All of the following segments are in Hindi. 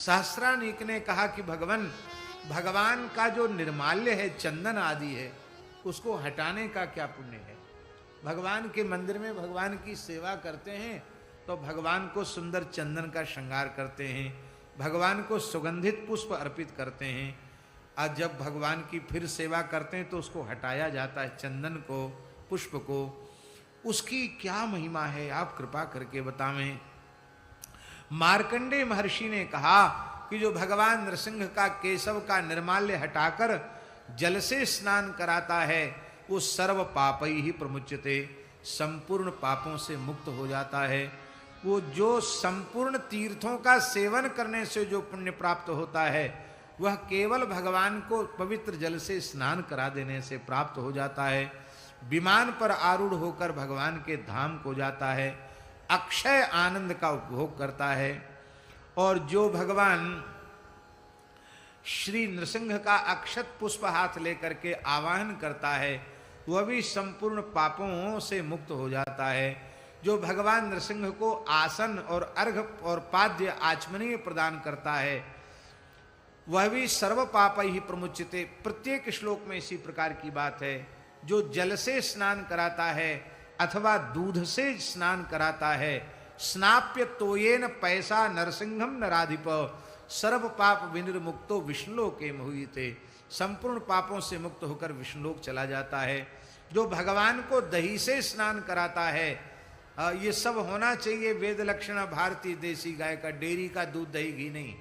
सहस्रानीक ने कहा कि भगवान का जो निर्माल्य है, चंदन आदि है, उसको हटाने का क्या पुण्य है। भगवान के मंदिर में भगवान की सेवा करते हैं तो भगवान को सुंदर चंदन का श्रृंगार करते हैं, भगवान को सुगंधित पुष्प अर्पित करते हैं। आज जब भगवान की फिर सेवा करते हैं तो उसको हटाया जाता है, चंदन को, पुष्प को। उसकी क्या महिमा है, आप कृपा करके बतावें। मार्कंडेय महर्षि ने कहा कि जो भगवान नरसिंह का केशव का निर्माल्य हटाकर जल से स्नान कराता है, वो सर्व पापै ही प्रमुच्यते, संपूर्ण पापों से मुक्त हो जाता है। वो जो संपूर्ण तीर्थों का सेवन करने से जो पुण्य प्राप्त होता है, वह केवल भगवान को पवित्र जल से स्नान करा देने से प्राप्त हो जाता है। विमान पर आरूढ़ होकर भगवान के धाम को जाता है, अक्षय आनंद का उपभोग करता है। और जो भगवान श्री नृसिंह का अक्षत पुष्प हाथ लेकर के आवाहन करता है, वह भी संपूर्ण पापों से मुक्त हो जाता है। जो भगवान नृसिंह को आसन और अर्घ्य और पाद्य आचमनीय प्रदान करता है, वह भी सर्व पाप ही प्रमुच्यते। प्रत्येक श्लोक में इसी प्रकार की बात है। जो जल से स्नान कराता है अथवा दूध से स्नान कराता है, स्नाप्य तोयेन पैसा नरसिंहम नराधिप, सर्व पाप विनिर्मुक्तो विष्णुलोके मुह्यते, संपूर्ण पापों से मुक्त होकर विष्णुलोक चला जाता है। जो भगवान को दही से स्नान कराता है, ये सब होना चाहिए वेद लक्षण भारतीय देसी गाय का, डेयरी का दूध दही घी नहीं,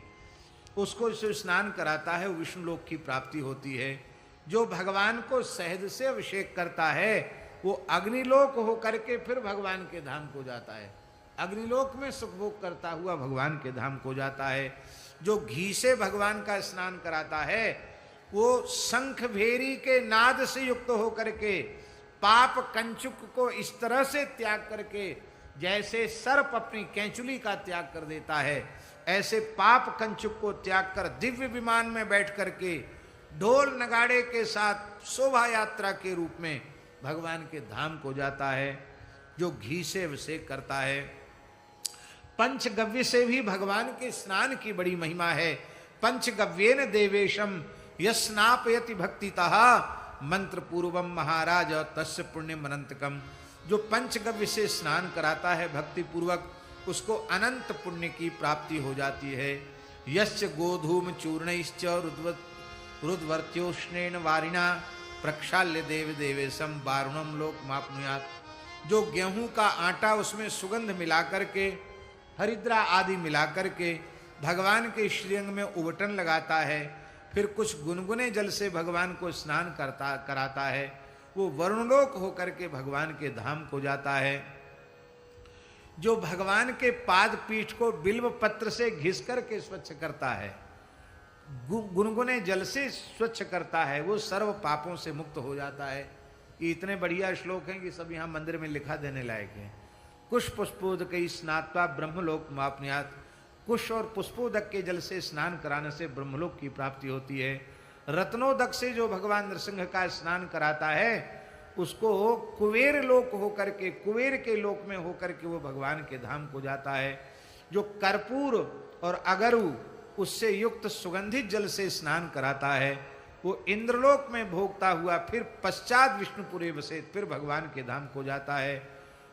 उसको जो स्नान कराता है विष्णुलोक की प्राप्ति होती है। जो भगवान को शहद से अभिषेक करता है, वो अग्निलोक होकर के फिर भगवान के धाम को जाता है, अग्निलोक में सुख भोग करता हुआ भगवान के धाम को जाता है। जो घी से भगवान का स्नान कराता है, वो शंख भेरी के नाद से युक्त होकर के पाप कंचुक को इस तरह से त्याग करके, जैसे सर्प अपनी कैंचुली का त्याग कर देता है, ऐसे पाप कंचुक को त्याग कर दिव्य विमान में बैठ करके ढोल नगाड़े के साथ शोभा यात्रा के रूप में भगवान के धाम को जाता है। जो घी से अभिषेक करता है, पंचगव्य से भी भगवान के स्नान की बड़ी महिमा है। पंचगव्येन देवेशम यस्नापयति भक्तितः मंत्र पूर्वम महाराज तस्य पुण्यम अनंतकम। जो पंचगव्य से स्नान कराता है भक्ति पूर्वक, उसको अनंत पुण्य की प्राप्ति हो जाती है। यश्च गोधूम चूर्णैश्च रुद्वर्त्योष्णेन वारिणा प्रक्षाल्य देव देवेशम वारुणम लोक मापनुयात। जो गेहूं का आटा उसमें सुगंध मिला करके, हरिद्रा आदि मिला करके भगवान के श्रीअंग में उबटन लगाता है, फिर कुछ गुनगुने जल से भगवान को स्नान कराता है, वो वरुणलोक होकर के भगवान के धाम को जाता है। जो भगवान के पाद पीठ को बिल्व पत्र से घिस करके स्वच्छ करता है, गुनगुने जल से स्वच्छ करता है, वो सर्व पापों से मुक्त हो जाता है। ये इतने बढ़िया श्लोक हैं कि सब यहाँ मंदिर में लिखा देने लायक हैं। कुश पुष्पोदक स्नात्वा ब्रह्मलोक मापनुयात। कुश और पुष्पोदक के जल से स्नान कराने से ब्रह्मलोक की प्राप्ति होती है। रत्नोदक से जो भगवान नरसिंह का स्नान कराता है, उसको कुबेर लोक होकर के, कुबेर के लोक में होकर के वो भगवान के धाम को जाता है। जो कर्पूर और अगरू उससे युक्त सुगंधित जल से स्नान कराता है, वो इंद्रलोक में भोगता हुआ फिर पश्चात विष्णुपुरी बसे फिर भगवान के धाम को जाता है।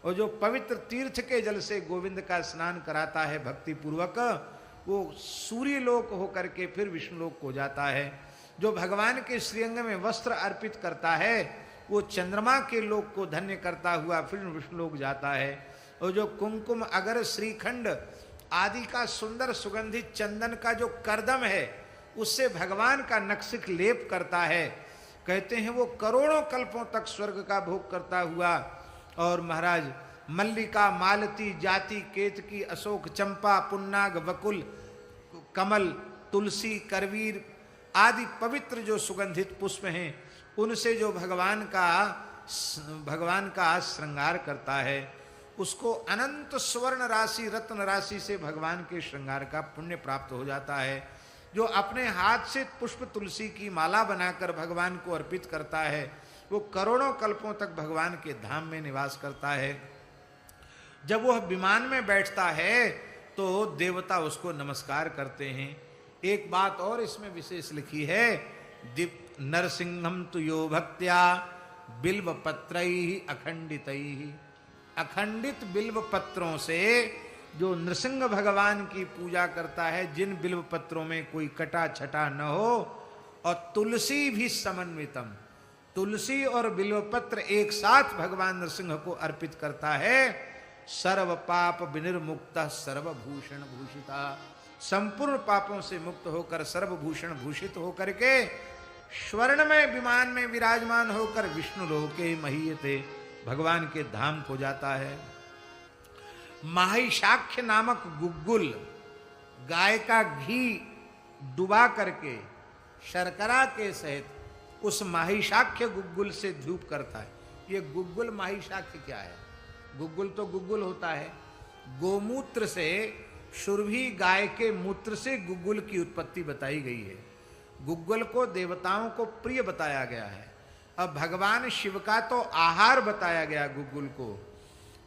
और जो पवित्र तीर्थ के जल से गोविंद का स्नान कराता है भक्ति पूर्वक, वो सूर्य लोक होकर के फिर विष्णुलोक को जाता है। जो भगवान के श्रीअंग में वस्त्र अर्पित करता है, वो चंद्रमा के लोक को धन्य करता हुआ फिर विष्णुलोक जाता है। और जो कुमकुम अगर श्रीखंड आदि का सुंदर सुगंधित चंदन का जो करदम है, उससे भगवान का नक्सिक लेप करता है, कहते हैं वो करोड़ों कल्पों तक स्वर्ग का भोग करता हुआ। और महाराज मल्लिका, मालती, जाति, केतकी, अशोक, चंपा, पुन्नाग, बकुल, कमल, तुलसी, करवीर आदि पवित्र जो सुगंधित पुष्प हैं, उनसे जो भगवान का श्रृंगार करता है, उसको अनंत स्वर्ण राशि रत्न राशि से भगवान के श्रृंगार का पुण्य प्राप्त हो जाता है। जो अपने हाथ से पुष्प तुलसी की माला बनाकर भगवान को अर्पित करता है, वो करोड़ों कल्पों तक भगवान के धाम में निवास करता है। जब वह विमान में बैठता है तो देवता उसको नमस्कार करते हैं। एक बात और इसमें विशेष लिखी है, नरसिंहम तु यो भक्त्या बिल्व पत्रैहि अखंडितैहि। अखंडित बिल्व पत्रों से जो नृसिंह भगवान की पूजा करता है, जिन बिल्व पत्रों में कोई कटा छटा न हो, और तुलसी भी समन्वितम, तुलसी और बिल्व पत्र एक साथ भगवान नृसिंह को अर्पित करता है, सर्व पाप विनिर्मुक्त सर्वभूषण भूषिता, संपूर्ण पापों से मुक्त होकर सर्वभूषण भूषित होकर के स्वर्ण में विमान में विराजमान होकर विष्णु लोके महीयते, भगवान के धाम को जाता है। माहिशाख्य नामक गुग्गुल, गाय का घी डुबा करके शर्करा के सहित उस माहिशाख्य गुग्गुल से धूप करता है। ये गुग्गुल माहिशाख्य क्या है? गुग्गुल तो गुग्गुल होता है, गोमूत्र से, सुरभि गाय के मूत्र से गुग्गुल की उत्पत्ति बताई गई है। गुग्गुल को देवताओं को प्रिय बताया गया है। अब भगवान शिव का तो आहार बताया गया गुग्गुल को,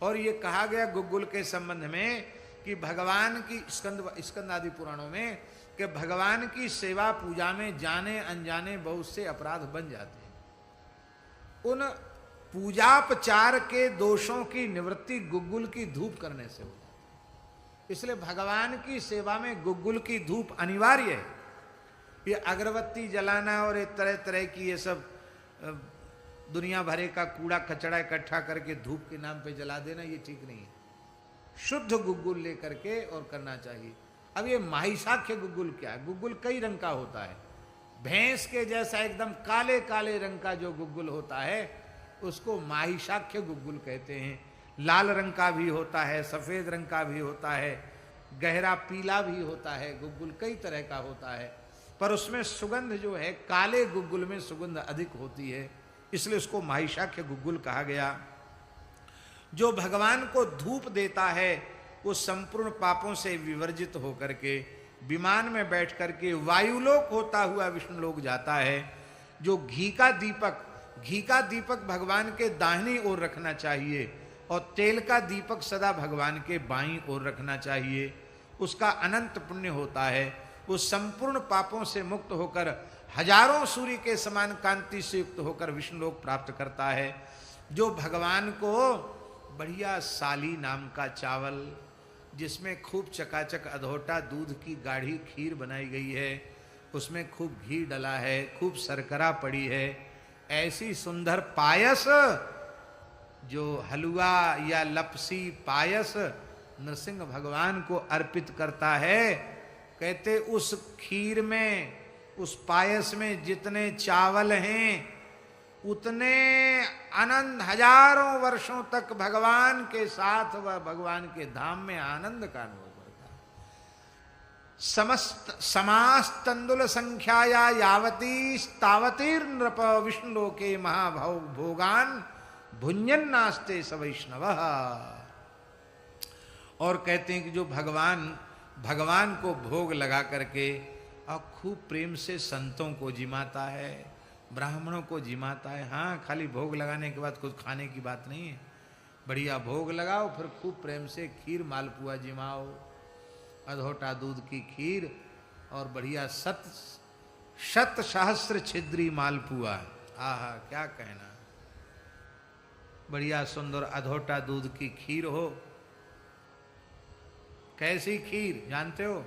और ये कहा गया गुग्गुल के संबंध में कि भगवान की स्कंद आदि पुराणों में कि भगवान की सेवा पूजा में जाने अनजाने बहुत से अपराध बन जाते हैं। उन पूजापचार के दोषों की निवृत्ति गुग्गुल की धूप करने से हो जाती है। इसलिए भगवान की सेवा में गुग्गुल की धूप अनिवार्य है। ये अगरबत्ती जलाना और एक तरह तरह की ये सब दुनिया भरे का कूड़ा कचड़ा इकट्ठा करके धूप के नाम पे जला देना, ये ठीक नहीं है। शुद्ध गुग्गुल लेकर के और करना चाहिए। अब ये माहिशाख्य गुग्गुल क्या है? गुग्गुल कई रंग का होता है। भैंस के जैसा एकदम काले काले रंग का जो गुग्गुल होता है उसको माहिशाख्य गुग्गुल कहते हैं। लाल रंग का भी होता है, सफेद रंग का भी होता है, गहरा पीला भी होता है। गुग्गुल कई तरह का होता है, पर उसमें सुगंध जो है, काले गुग्गुल में सुगंध अधिक होती है, इसलिए उसको माहिशाख्य गुग्गुल कहा गया। जो भगवान को धूप देता है वो संपूर्ण पापों से विवर्जित होकर के विमान में बैठ करके वायुलोक होता हुआ विष्णु लोक जाता है। जो घी का दीपक भगवान के दाहिनी ओर रखना चाहिए और तेल का दीपक सदा भगवान के बाईं ओर रखना चाहिए, उसका अनंत पुण्य होता है। वो संपूर्ण पापों से मुक्त होकर हजारों सूर्य के समान कांति से युक्त होकर विष्णु लोक प्राप्त करता है। जो भगवान को बढ़िया साली नाम का चावल, जिसमें खूब चकाचक अधोटा दूध की गाढ़ी खीर बनाई गई है, उसमें खूब घी डला है, खूब शर्करा पड़ी है, ऐसी सुंदर पायस, जो हलवा या लपसी पायस नरसिंह भगवान को अर्पित करता है, कहते उस खीर में, उस पायस में जितने चावल हैं उतने अनंत हजारों वर्षों तक भगवान के साथ वह भगवान के धाम में आनंद का अनुभव करता है। समास्तंदुल संख्याया यावती तावतीर नृप विष्णु लोके महाभव भोगान भुंजन नास्ते स वैष्णव। और कहते हैं कि जो भगवान को भोग लगा करके और खूब प्रेम से संतों को जिमाता है, ब्राह्मणों को जिमाता है। हाँ, खाली भोग लगाने के बाद कुछ खाने की बात नहीं है। बढ़िया भोग लगाओ, फिर खूब प्रेम से खीर मालपुआ जिमाओ, अधोटा दूध की खीर और बढ़िया शत सहस्त्र छिद्री मालपुआ। आहा, क्या कहना, बढ़िया सुंदर अधोटा दूध की खीर हो। कैसी खीर जानते हो?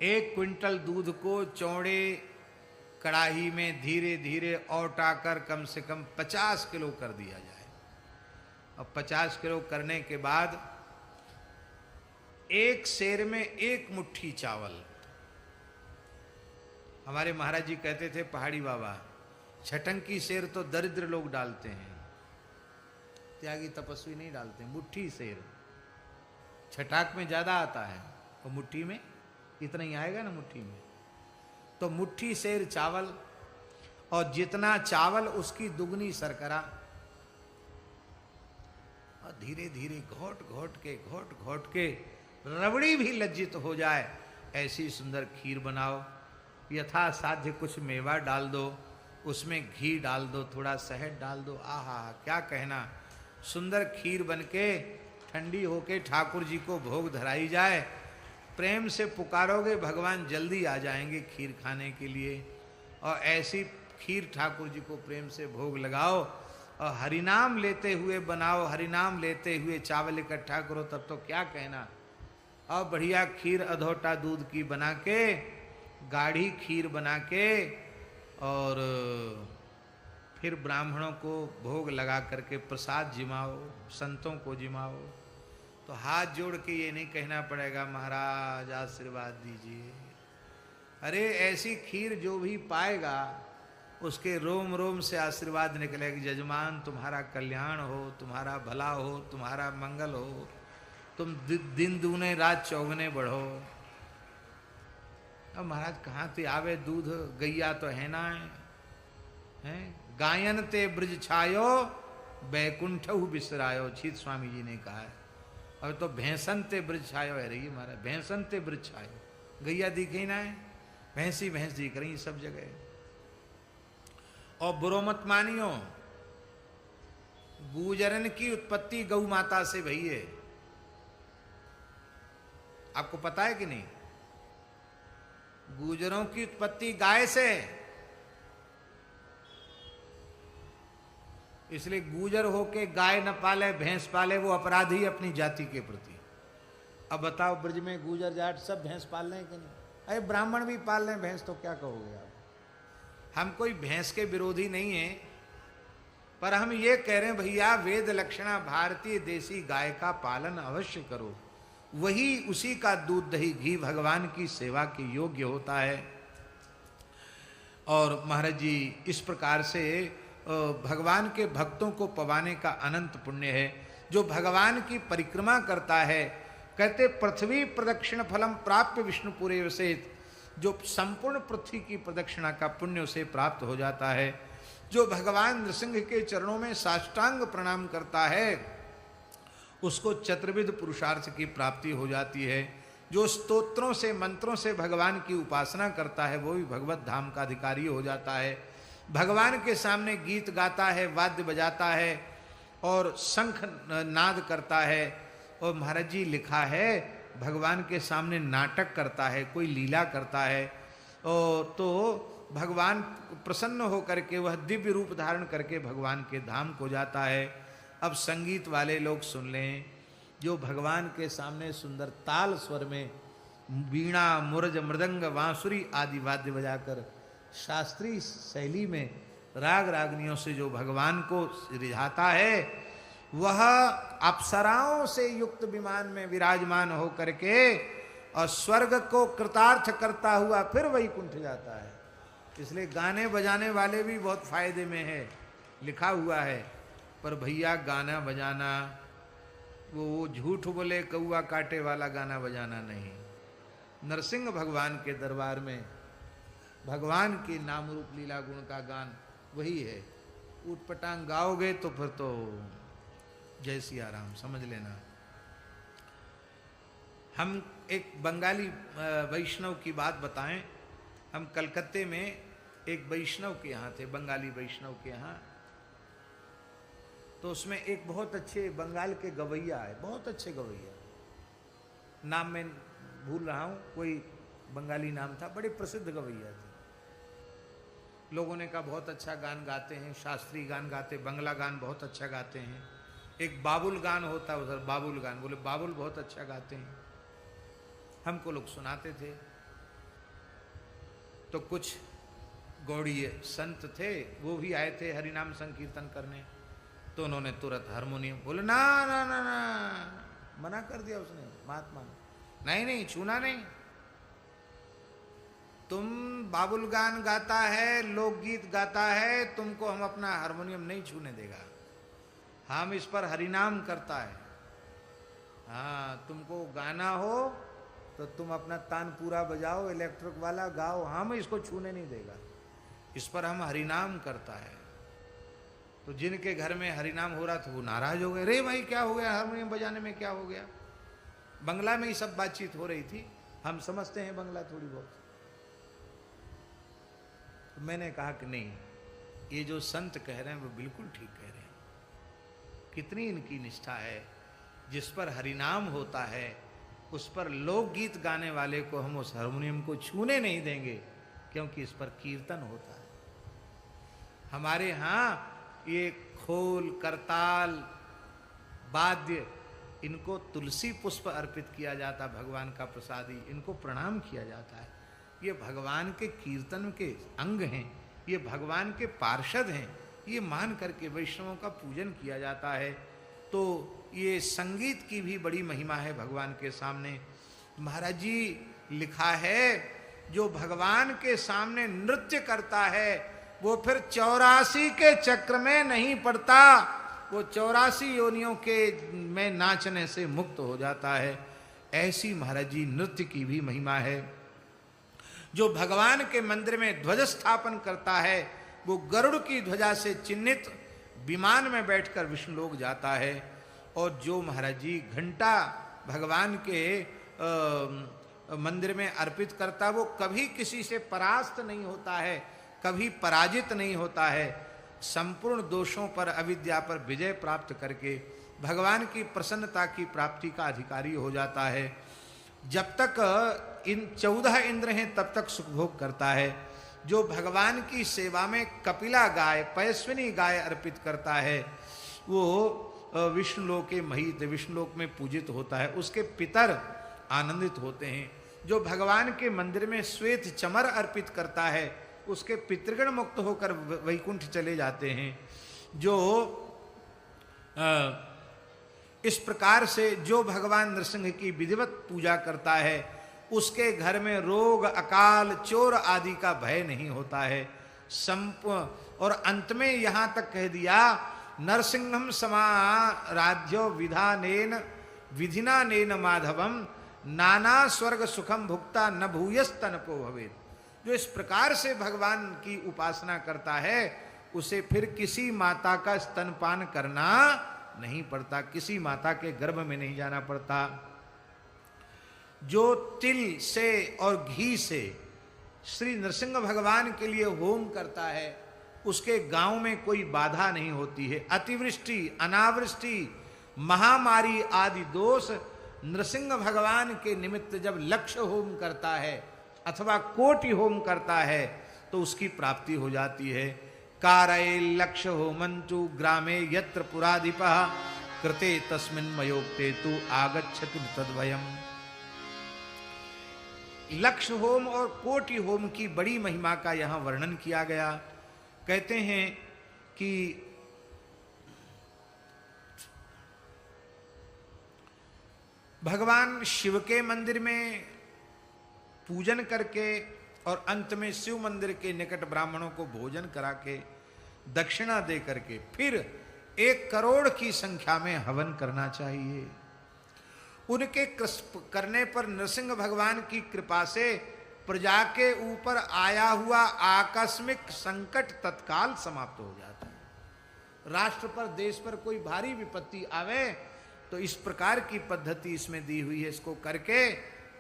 1 क्विंटल दूध को चौड़े कड़ाही में धीरे धीरे औटाकर कम से कम 50 किलो कर दिया जाए। अब 50 किलो करने के बाद एक सेर में 1 मुट्ठी चावल। हमारे महाराज जी कहते थे पहाड़ी बाबा, छटंकी सेर तो दरिद्र लोग डालते हैं, त्यागी तपस्वी नहीं डालते। मुट्ठी सेर छटाक में ज्यादा आता है, तो मुट्ठी में इतना ही आएगा ना मुट्ठी में। तो मुट्ठी सेर चावल, और जितना चावल उसकी दुगनी शर्करा, और धीरे धीरे घोट घोट के रबड़ी भी लज्जित हो जाए ऐसी सुंदर खीर बनाओ। यथा साध्य कुछ मेवा डाल दो, उसमें घी डाल दो, थोड़ा शहद डाल दो। आहा, क्या कहना, सुंदर खीर बनके ठंडी होके ठाकुर जी को भोग धराई जाए, प्रेम से पुकारोगे भगवान जल्दी आ जाएंगे खीर खाने के लिए। और ऐसी खीर ठाकुर जी को प्रेम से भोग लगाओ और हरिनाम लेते हुए बनाओ, हरिनाम लेते हुए चावल इकट्ठा करो, तब तो क्या कहना। और बढ़िया खीर अधोटा दूध की बना के, गाढ़ी खीर बना के, और फिर ब्राह्मणों को भोग लगा करके प्रसाद जिमाओ, संतों को जिमाओ। तो हाथ जोड़ के ये नहीं कहना पड़ेगा महाराज आशीर्वाद दीजिए। अरे ऐसी खीर जो भी पाएगा उसके रोम रोम से आशीर्वाद निकलेगा, जजमान तुम्हारा कल्याण हो, तुम्हारा भला हो, तुम्हारा मंगल हो, तुम दिन दूने रात चौगने बढ़ो। अब महाराज कहाँ ते आवे दूध, गैया तो है ना है, गायन ते ब्रज छायो बैकुंठहु बिसरायो, छीत स्वामी जी ने कहा है। अब तो भैंसन ते ब्रज छायो है रही महाराज, भैंसन ते ब्रज छायो, गैया दिखे ना है, भैंसी भैंस दिख रही सब जगह। और बुरो मत मानियो, गुजरन की उत्पत्ति गौ माता से भई है, आपको पता है कि नहीं? गुजरों की उत्पत्ति गाय से, इसलिए गुजर होके गाय न पाले भैंस पाले वो अपराधी अपनी जाति के प्रति। अब बताओ ब्रज में गुजर जाट सब भैंस पाल रहे हैं कि नहीं? अरे ब्राह्मण भी पाल रहे हैं भैंस, तो क्या कहोगे आप? हम कोई भैंस के विरोधी नहीं है, पर हम ये कह रहे हैं भैया वेद लक्षणा भारतीय देसी गाय का पालन अवश्य करो, वही उसी का दूध दही घी भगवान की सेवा के योग्य होता है। और महाराज जी इस प्रकार से भगवान के भक्तों को पवाने का अनंत पुण्य है। जो भगवान की परिक्रमा करता है, कहते पृथ्वी प्रदक्षिण फलम प्राप्य विष्णुपुरे वसेत, जो संपूर्ण पृथ्वी की प्रदक्षिणा का पुण्य उसे प्राप्त हो जाता है। जो भगवान नृसिंह के चरणों में साष्टांग प्रणाम करता है उसको चतुर्विध पुरुषार्थ की प्राप्ति हो जाती है। जो स्तोत्रों से मंत्रों से भगवान की उपासना करता है वो भी भगवत धाम का अधिकारी हो जाता है। भगवान के सामने गीत गाता है, वाद्य बजाता है और शंख नाद करता है। और महाराज जी लिखा है भगवान के सामने नाटक करता है, कोई लीला करता है, और तो भगवान प्रसन्न होकर के वह दिव्य रूप धारण करके भगवान के धाम को जाता है। अब संगीत वाले लोग सुन लें, जो भगवान के सामने सुंदर ताल स्वर में वीणा मुरज मृदंग बांसुरी आदि वाद्य बजाकर शास्त्रीय शैली में राग रागनियों से जो भगवान को रिझाता है, वह अप्सराओं से युक्त विमान में विराजमान हो करके और स्वर्ग को कृतार्थ करता हुआ फिर वैकुंठ जाता है। इसलिए गाने बजाने वाले भी बहुत फायदे में है, लिखा हुआ है। पर भैया गाना बजाना वो झूठ बोले कौआ काटे वाला गाना बजाना नहीं। नरसिंह भगवान के दरबार में भगवान के नाम रूप लीला गुण का गान वही है। ऊटपटांग गाओगे तो फिर तो जय सिया राम समझ लेना। हम एक बंगाली वैष्णव की बात बताएं। हम कलकत्ते में एक वैष्णव के यहाँ थे, बंगाली वैष्णव के यहाँ। तो उसमें एक बहुत अच्छे बंगाल के गवैया है, बहुत अच्छे गवैया, नाम मैं भूल रहा हूँ, कोई बंगाली नाम था, बड़े प्रसिद्ध गवैया थे। लोगों ने कहा बहुत अच्छा गान गाते हैं, शास्त्रीय गान गाते, बंगला गान बहुत अच्छा गाते हैं। एक बाबुल गान होता उधर, बाबुल गान, बोले बाबुल बहुत अच्छा गाते हैं, हमको लोग सुनाते थे। तो कुछ गौड़ीय संत थे, वो भी आए थे हरिनाम संकीर्तन करने। तो उन्होंने तुरंत हारमोनियम, बोले ना ना ना ना, मना कर दिया उसने महात्मा ने, नहीं नहीं छूना नहीं। तुम बाबुल गान गाता है, लोकगीत गाता है, तुमको हम अपना हारमोनियम नहीं छूने देगा। हम इस पर हरिनाम करता है। हाँ, तुमको गाना हो तो तुम अपना तानपूरा बजाओ, इलेक्ट्रिक वाला गाओ, हम इसको छूने नहीं देगा। इस पर हम हरिनाम करता है। तो जिनके घर में हरिनाम हो रहा था वो नाराज हो गए, रे भाई क्या हो गया, हारमोनियम बजाने में क्या हो गया। बंगला में ही सब बातचीत हो रही थी, हम समझते हैं बंगला थोड़ी बहुत। तो मैंने कहा कि नहीं, ये जो संत कह रहे हैं वो बिल्कुल ठीक कह रहे हैं। कितनी इनकी निष्ठा है। जिस पर हरिनाम होता है उस पर लोकगीत गाने वाले को हम उस हारमोनियम को छूने नहीं देंगे, क्योंकि इस पर कीर्तन होता है। हमारे यहाँ ये खोल, करताल, वाद्य, इनको तुलसी पुष्प अर्पित किया जाता, भगवान का प्रसादी, इनको प्रणाम किया जाता है। ये भगवान के कीर्तन के अंग हैं, ये भगवान के पार्षद हैं, ये मान करके वैष्णवों का पूजन किया जाता है। तो ये संगीत की भी बड़ी महिमा है भगवान के सामने। महाराज जी लिखा है, जो भगवान के सामने नृत्य करता है वो फिर 84 के चक्र में नहीं पड़ता, वो 84 योनियों के में नाचने से मुक्त हो जाता है। ऐसी महाराज जी नृत्य की भी महिमा है। जो भगवान के मंदिर में ध्वज स्थापन करता है वो गरुड़ की ध्वजा से चिन्हित विमान में बैठकर विष्णुलोक जाता है। और जो महाराज जी घंटा भगवान के मंदिर में अर्पित करता है वो कभी किसी से परास्त नहीं होता है, कभी पराजित नहीं होता है। संपूर्ण दोषों पर, अविद्या पर विजय प्राप्त करके भगवान की प्रसन्नता की प्राप्ति का अधिकारी हो जाता है। जब तक इन 14 इंद्र हैं तब तक सुख भोग करता है। जो भगवान की सेवा में कपिला गाय, पयस्विनी गाय अर्पित करता है वो विष्णुलोक के महित, विष्णुलोक में पूजित होता है, उसके पितर आनंदित होते हैं। जो भगवान के मंदिर में श्वेत चमर अर्पित करता है उसके पितृगण मुक्त होकर वैकुंठ चले जाते हैं। जो इस प्रकार से जो भगवान नृसिंह की विधिवत पूजा करता है उसके घर में रोग, अकाल, चोर आदि का भय नहीं होता है। और अंत में यहाँ तक कह दिया, नरसिंहम समाराध्यो विधानेन विधिना नेन माधवम नाना स्वर्ग सुखम भुक्ता न भूयस्तनको भवेत्। जो इस प्रकार से भगवान की उपासना करता है उसे फिर किसी माता का स्तनपान करना नहीं पड़ता, किसी माता के गर्भ में नहीं जाना पड़ता। जो तिल से और घी से श्री नरसिंह भगवान के लिए होम करता है उसके गांव में कोई बाधा नहीं होती है। अतिवृष्टि, अनावृष्टि, महामारी आदि दोष नरसिंह भगवान के निमित्त जब लक्ष्य होम करता है अथवा कोटि होम करता है तो उसकी प्राप्ति हो जाती है। कारये लक्ष्य होमंतु ग्रामे यत्र पुराधिपः कृते तस्मिन् मयोक्ते तु आगच्छति तद्वयम्। लक्ष्य होम और कोटि होम की बड़ी महिमा का यहाँ वर्णन किया गया। कहते हैं कि भगवान शिव के मंदिर में पूजन करके और अंत में शिव मंदिर के निकट ब्राह्मणों को भोजन करा के दक्षिणा दे करके फिर 1 करोड़ की संख्या में हवन करना चाहिए। उनके करने पर नरसिंह भगवान की कृपा से प्रजा के ऊपर आया हुआ आकस्मिक संकट तत्काल समाप्त हो जाता है। राष्ट्र पर, देश पर कोई भारी विपत्ति आवे तो इस प्रकार की पद्धति इसमें दी हुई है, इसको करके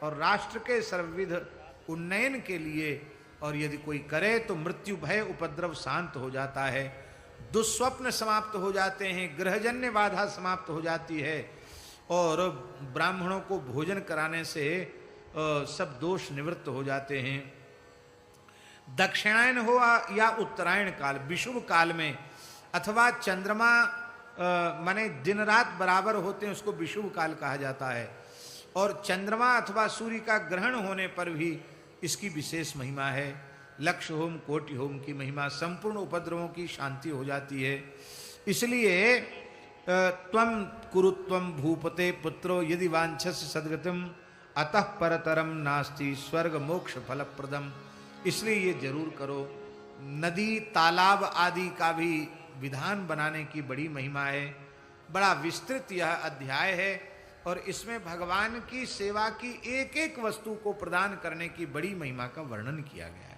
और राष्ट्र के सर्वविध उन्नयन के लिए, और यदि कोई करे तो मृत्यु भय उपद्रव शांत हो जाता है, दुस्वप्न समाप्त हो जाते हैं, ग्रहजन्य बाधा समाप्त हो जाती है और ब्राह्मणों को भोजन कराने से सब दोष निवृत्त हो जाते हैं। दक्षिणायन हो या उत्तरायण काल, विषुव काल में अथवा चंद्रमा माने दिन रात बराबर होते हैं उसको विषुव काल कहा जाता है। और चंद्रमा अथवा सूर्य का ग्रहण होने पर भी इसकी विशेष महिमा है। लक्ष्य होम, कोटि होम की महिमा, संपूर्ण उपद्रवों की शांति हो जाती है। इसलिए त्वं कुरु त्वं भूपते पुत्रो यदि वांछसि सद्गतिम अतः परतरम नास्ति स्वर्ग मोक्ष फलप्रदम। इसलिए ये जरूर करो। नदी, तालाब आदि का भी विधान बनाने की बड़ी महिमा है। बड़ा विस्तृत यह अध्याय है और इसमें भगवान की सेवा की एक एक वस्तु को प्रदान करने की बड़ी महिमा का वर्णन किया गया है।